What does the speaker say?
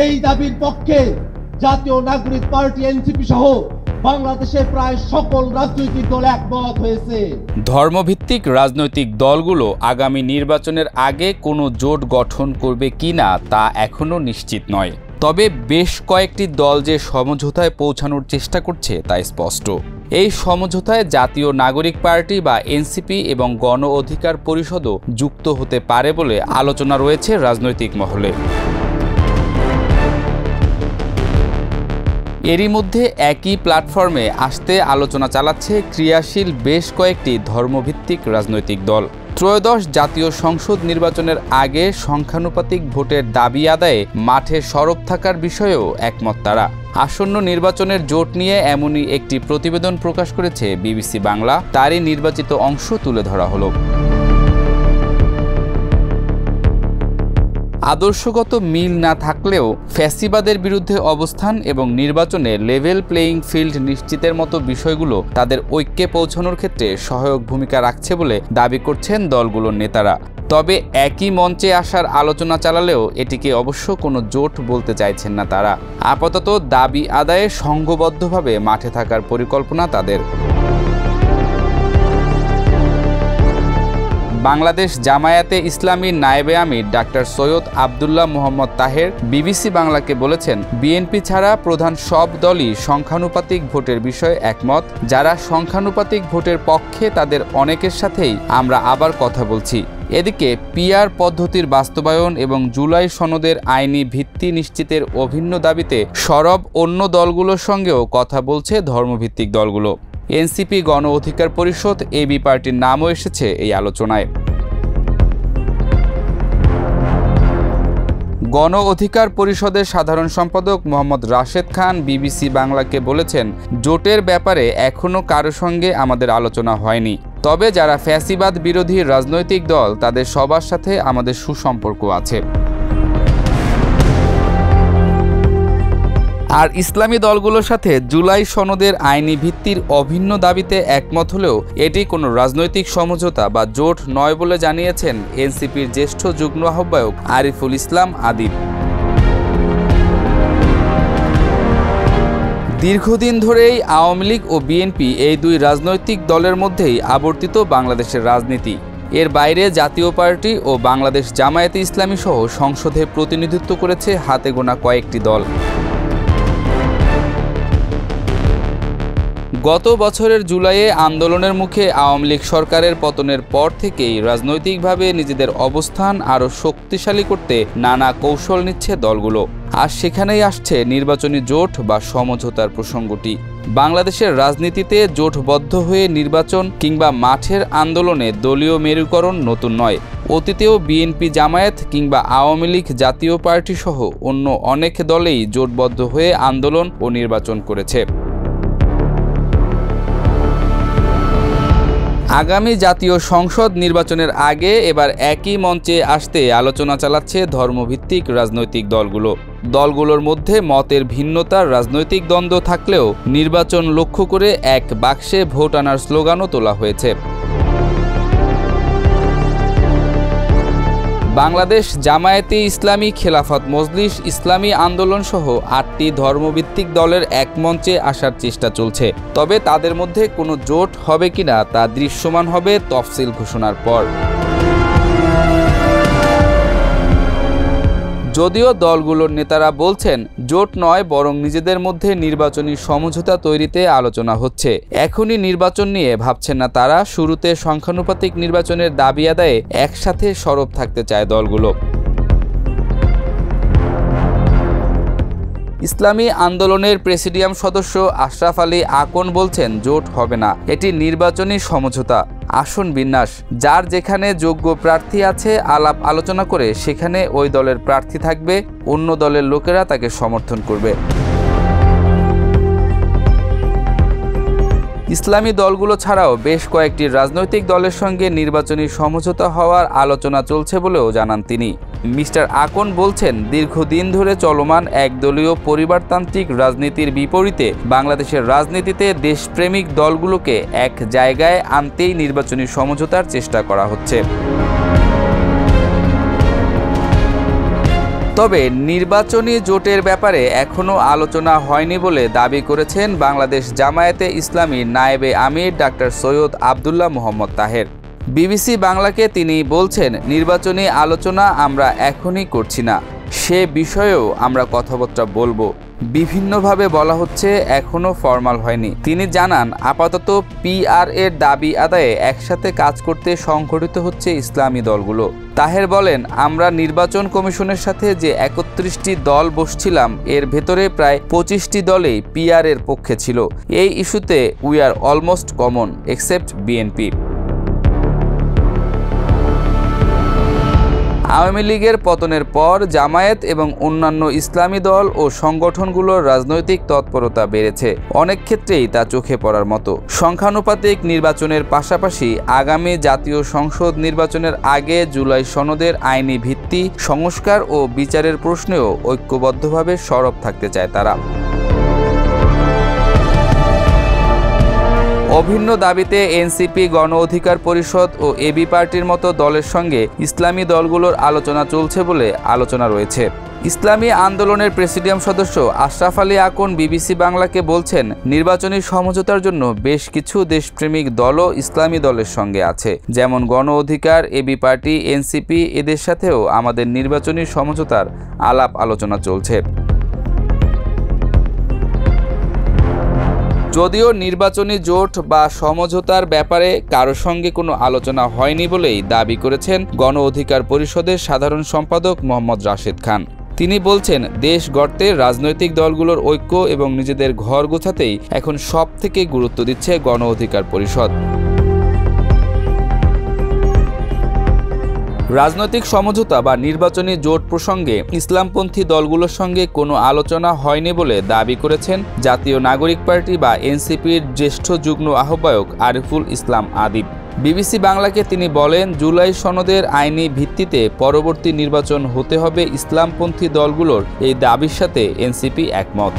এই দাবির পক্ষে জাতীয় নাগরিক পার্টি এনসিপি সহ বাংলাদেশে প্রায় সকল রাজনৈতিক দল একমত হয়েছে। ধর্মভিত্তিক রাজনৈতিক দলগুলো আগামী নির্বাচনের আগে কোনো জোট গঠন করবে কিনা তা এখনো নিশ্চিত নয়। তবে বেশ কয়েকটি দল যে সমঝোতায় পৌঁছানোর চেষ্টা করছে তা স্পষ্ট। এই সমঝোতায় জাতীয় নাগরিক পার্টি বা এনসিপি এবং গণ অধিকার পরিষদও যুক্ত হতে পারে বলে আলোচনা রয়েছে রাজনৈতিক মহলে। এরই মধ্যে একই প্ল্যাটফর্মে আসতে আলোচনা চালাচ্ছে ক্রিয়াশীল বেশ কয়েকটি ধর্মভিত্তিক রাজনৈতিক দল। ত্রয়োদশ জাতীয় সংসদ নির্বাচনের আগে সংখ্যানুপাতিক ভোটের দাবি আদায়ে মাঠে সরব থাকার বিষয়েও একমত তারা। আসন্ন নির্বাচনের জোট নিয়ে এমনই একটি প্রতিবেদন প্রকাশ করেছে বিবিসি বাংলা। তারই নির্বাচিত অংশ তুলে ধরা হলো। আদর্শগত মিল না থাকলেও ফ্যাসিবাদের বিরুদ্ধে অবস্থান এবং নির্বাচনে লেভেল প্লেয়িং ফিল্ড নিশ্চিতের মতো বিষয়গুলো তাদের ঐক্যে পৌঁছানোর ক্ষেত্রে সহায়ক ভূমিকা রাখছে বলে দাবি করছেন দলগুলোর নেতারা। তবে একই মঞ্চে আসার আলোচনা চালালেও এটিকে অবশ্য কোনো জোট বলতে চাইছেন না তারা। আপাতত দাবি আদায়ে সংঘবদ্ধভাবে মাঠে থাকার পরিকল্পনা তাদের। বাংলাদেশ জামায়াতে ইসলামীর নায়েবে আমির ডাক্তার সৈয়দ আবদুল্লাহ মোহাম্মদ তাহের বিবিসি বাংলাকে বলেছেন, বিএনপি ছাড়া প্রধান সব দলই সংখ্যানুপাতিক ভোটের বিষয়ে একমত। যারা সংখ্যানুপাতিক ভোটের পক্ষে তাদের অনেকের সাথেই আমরা আবার কথা বলছি। এদিকে পিআর পদ্ধতির বাস্তবায়ন এবং জুলাই সনদের আইনি ভিত্তি নিশ্চিতের অভিন্ন দাবিতে সরব অন্য দলগুলোর সঙ্গেও কথা বলছে ধর্মভিত্তিক দলগুলো। এনসিপি গণ অধিকার পরিষদ এবি পার্টির নামও এসেছে এই আলোচনায়। গণ অধিকার পরিষদের সাধারণ সম্পাদক মোহাম্মদ রাশেদ খান বিবিসি বাংলাকে বলেছেন, জোটের ব্যাপারে এখনও কারো সঙ্গে আমাদের আলোচনা হয়নি। তবে যারা ফ্যাসিবাদ বিরোধী রাজনৈতিক দল তাদের সবার সাথে আমাদের সুসম্পর্ক আছে। আর ইসলামী দলগুলোর সাথে জুলাই সনদের আইনি ভিত্তির অভিন্ন দাবিতে একমত হলেও এটি কোনো রাজনৈতিক সমঝোতা বা জোট নয় বলে জানিয়েছেন এনসিপির জ্যেষ্ঠ যুগ্ম আহ্বায়ক আরিফুল ইসলাম আদিব। দীর্ঘদিন ধরেই আওয়ামী লীগ ও বিএনপি এই দুই রাজনৈতিক দলের মধ্যেই আবর্তিত বাংলাদেশের রাজনীতি। এর বাইরে জাতীয় পার্টি ও বাংলাদেশ জামায়াতে ইসলামী সহ সংসদে প্রতিনিধিত্ব করেছে হাতে গোনা কয়েকটি দল। গত বছরের জুলাইয়ে আন্দোলনের মুখে আওয়ামী লীগ সরকারের পতনের পর থেকেই রাজনৈতিকভাবে নিজেদের অবস্থান আরও শক্তিশালী করতে নানা কৌশল নিচ্ছে দলগুলো। আর সেখানেই আসছে নির্বাচনী জোট বা সমঝোতার প্রসঙ্গটি। বাংলাদেশের রাজনীতিতে জোটবদ্ধ হয়ে নির্বাচন কিংবা মাঠের আন্দোলনে দলীয় মেরুকরণ নতুন নয়। অতীতেও বিএনপি জামায়াত কিংবা আওয়ামী লীগ জাতীয় পার্টি সহ অন্য অনেক দলেই জোটবদ্ধ হয়ে আন্দোলন ও নির্বাচন করেছে। আগামী জাতীয় সংসদ নির্বাচনের আগে এবার একই মঞ্চে আসতে আলোচনা চালাচ্ছে ধর্মভিত্তিক রাজনৈতিক দলগুলোর মধ্যে মতের ভিন্নতার রাজনৈতিক দ্বন্দ্ব থাকলেও নির্বাচন লক্ষ্য করে এক বাক্সে ভোট আনার স্লোগানও তোলা হয়েছে। বাংলাদেশ জামায়াতে ইসলামী, খেলাফত মজলিস, ইসলামী আন্দোলন সহ ৮টি ধর্মভিত্তিক দলের এক মঞ্চে আসার চেষ্টা চলছে। তবে তাদের মধ্যে কোনো জোট হবে কিনা তা দৃশ্যমান হবে তফসিল ঘোষণার পর। যদিও দলগুলোর নেতারা বলছেন জোট নয় বরং নিজেদের মধ্যে নির্বাচনী সমঝোতা তৈরিতে আলোচনা হচ্ছে। এখনই নির্বাচন নিয়ে ভাবছেন না তারা, শুরুতে সংখ্যানুপাতিক নির্বাচনের দাবি আদায়ে একসাথে সরব থাকতে চায় দলগুলো। ইসলামী আন্দোলনের প্রেসিডিয়াম সদস্য আশরাফ আলী আকন বলছেন জোট হবে না, এটি নির্বাচনী সমঝোতা। আসন বিন্যাস, যার যেখানে যোগ্য প্রার্থী আছে আলাপ আলোচনা করে সেখানে ওই দলের প্রার্থী থাকবে, অন্য দলের লোকেরা তাকে সমর্থন করবে। ইসলামী দলগুলো ছাড়াও বেশ কয়েকটি রাজনৈতিক দলের সঙ্গে নির্বাচনী সমঝোতা হওয়ার আলোচনা চলছে বলেও জানান তিনি। মিস্টার আকন বলছেন, দীর্ঘদিন ধরে চলমান একদলীয় পরিবারতান্ত্রিক রাজনীতির বিপরীতে বাংলাদেশের রাজনীতিতে দেশপ্রেমিক দলগুলোকে এক জায়গায় আনতেই নির্বাচনী সমঝোতার চেষ্টা করা হচ্ছে। তবে নির্বাচনী জোটের ব্যাপারে এখনও আলোচনা হয়নি বলে দাবি করেছেন বাংলাদেশ জামায়াতে ইসলামীর নায়েবে আমির ডাক্তার সৈয়দ আব্দুল্লাহ মোহাম্মদ তাহের। বিবিসি বাংলাকে তিনি বলছেন, নির্বাচনী আলোচনা আমরা এখনই করছি না, সে বিষয়েও আমরা কথাবার্তা বলবো। বিভিন্নভাবে বলা হচ্ছে, এখনও ফরমাল হয়নি। তিনি জানান, আপাতত পিআর এর দাবি আদায়ে একসাথে কাজ করতে সংগঠিত হচ্ছে ইসলামী দলগুলো। তাহের বলেন, আমরা নির্বাচন কমিশনের সাথে যে 31টি দল বসছিলাম, এর ভেতরে প্রায় 25টি দলেই পিআর এর পক্ষে ছিল। এই ইস্যুতে we are almost common except BNP. Awami লীগের পতনের পর জামায়াত এবং অন্যান্য ইসলামী দল ও সংগঠনগুলোর রাজনৈতিক তৎপরতা বেড়েছে। অনেক ক্ষেত্রেই তা চোখে পড়ার মতো। সংখ্যানুপাতিক নির্বাচনের পাশাপাশি আগামী জাতীয় সংসদ নির্বাচনের আগে জুলাই সনদের আইনি ভিত্তি সংস্কার ও বিচারের প্রশ্নেও ঐক্যবদ্ধভাবে সরব থাকতে চায় তারা। অভিন্ন দাবিতে এনসিপি, গণ অধিকার পরিষদ ও এবি পার্টির মতো দলের সঙ্গে ইসলামী দলগুলোর আলোচনা চলছে বলে আলোচনা রয়েছে। ইসলামী আন্দোলনের প্রেসিডিয়াম সদস্য আশরাফ আলী আকন বিবিসি বাংলাকে বলছেন, নির্বাচনী সমঝোতার জন্য বেশ কিছু দেশপ্রেমিক দলও ইসলামী দলের সঙ্গে আছে, যেমন গণ অধিকার, এবি পার্টি, এনসিপি। এদের সাথেও আমাদের নির্বাচনী সমঝোতার আলাপ আলোচনা চলছে। যদিও নির্বাচনী জোট বা সমঝোতার ব্যাপারে কারো সঙ্গে কোনো আলোচনা হয়নি বলেই দাবি করেছেন গণ অধিকার পরিষদের সাধারণ সম্পাদক মোহাম্মদ রাশেদ খান। তিনি বলছেন, দেশ গড়তে রাজনৈতিক দলগুলোর ঐক্য এবং নিজেদের ঘর গোছাতেই এখন সবথেকে গুরুত্ব দিচ্ছে গণ অধিকার পরিষদ। রাজনৈতিক সমঝোতা বা নির্বাচনী জোট প্রসঙ্গে ইসলামপন্থী দলগুলোর সঙ্গে কোনো আলোচনা হয়নি বলে দাবি করেছেন জাতীয় নাগরিক পার্টি বা এনসিপির জ্যেষ্ঠ যুগ্ম আহ্বায়ক আরিফুল ইসলাম আদিব। বিবিসি বাংলাকে তিনি বলেন, জুলাই সনদের আইনি ভিত্তিতে পরবর্তী নির্বাচন হতে হবে ইসলামপন্থী দলগুলোর এই দাবির সাথে এনসিপি একমত।